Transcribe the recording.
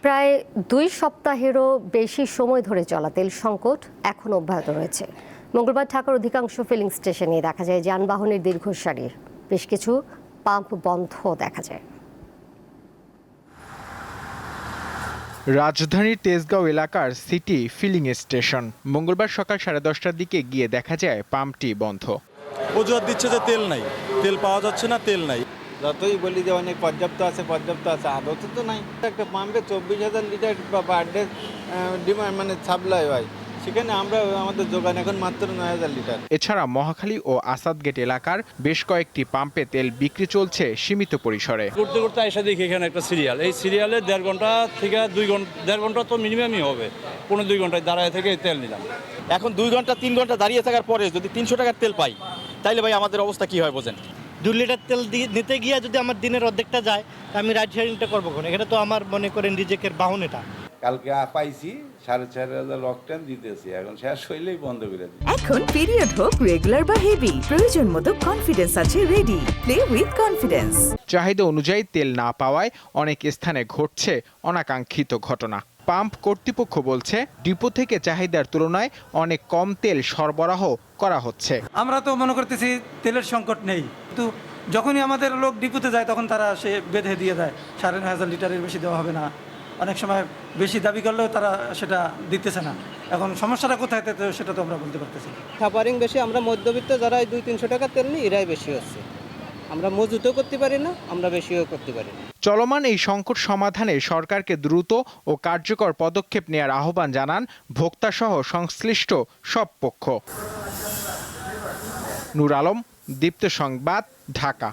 প্রায় 2 সপ্তাহেরও বেশি সময় ধরে চলা তেল সংকট এখনো অব্যাহত রয়েছে। মঙ্গলবার ঢাকার অধিকাংশ ফিলিং স্টেশনে দেখা যায় যানবাহনের দীর্ঘ সারি, বেশ কিছু পাম্প বন্ধ দেখা যায়। রাজধানীর তেজগাঁও এলাকার সিটি ফিলিং স্টেশন মঙ্গলবার সকাল 10:30টার দিকে গিয়ে দেখা যায় পাম্পটি বন্ধ। অজুহাত দিচ্ছে যে তেল নাই, তেল পাওয়া যাচ্ছে না, তেল নাই। যতই বলি যে অনেক পর্যাপ্ত আছে আদতে তো নাই। একটা পাম্পে 24,000 লিটার পার ডে ডিমান্ড মানে সাপ্লাই হয়, সেখানে আমরা আমাদের যোগান এখন মাত্র 9,000 লিটার। এছাড়া মহাখালী ও আসাদগেট এলাকার বেশ কয়েকটি পাম্পে তেল বিক্রি চলছে সীমিত পরিসরে। ঘুরতে ঘুরতে এসে দেখি এখানে একটা সিরিয়াল, এই সিরিয়ালে 1.5 ঘন্টা থেকে 2 ঘন্টা, 1.5 ঘন্টা তো মিনিমামই হবে, 2 ঘন্টায় দাঁড়ায় থেকে তেল নিলাম। এখন 2 ঘন্টা 3 ঘন্টা দাঁড়িয়ে থাকার পরে যদি 300 টাকার তেল পাই, তাইলে ভাই আমাদের অবস্থা কি হয় বোঝেন। 2 লিটার তেল নিতে গিয়ে যদি আমার দিনের অর্ধেকটা যায়, আমি রাইড শেয়ারিংটা করবো কোন? এটা তো আমার মনে করেন রিজেকের বাহন। এটা কালকে পাইছি 4,500 অক্টেন দিতেছি, এখন শেষ হইলেই বন্ধ করে দিই। এখন পিরিয়ড হোক রেগুলার বা হেভি, প্রয়োজন মতো কনফিডেন্স আছে রেডি। Play with confidence. চাহিদা অনুযায়ী তেল না পাওয়ায় অনেক স্থানে ঘটছে অনাকাঙ্ক্ষিত ঘটনা। পাম্প কর্তৃপক্ষ বলছে ডিপো থেকে চাহিদার তুলনায় অনেক কম তেল সরবরাহ করা হচ্ছে। আমরা তো মনে করতেছি তেলের সংকট নেই, কিন্তু যখনই আমাদের লোক ডিপোতে যায় তখন তারা সে বেঁধে দিয়ে দেয় 9,500 লিটারের বেশি দেওয়া হবে না। অনেক সময় বেশি দাবি করলেও তারা সেটা দিতেছে না। এখন সমস্যাটা কোথায় সেটা তো আমরা বলতে পারতেছি। খাবারিং বেশি, আমরা মধ্যবিত্ত যারা 200-300 টাকা তেল নিই, এরাই বেশি হচ্ছে। আমরা মজুতও করতে পারি না, আমরা বেশিও করতে পারি না। চলমান এই সংকট সমাধানে সরকারকে দ্রুত ও কার্যকর পদক্ষেপ নেওয়ার আহ্বান জানান ভোক্তাসহ সংশ্লিষ্ট সব পক্ষ। নূর আলম, দীপ্ত সংবাদ, ঢাকা।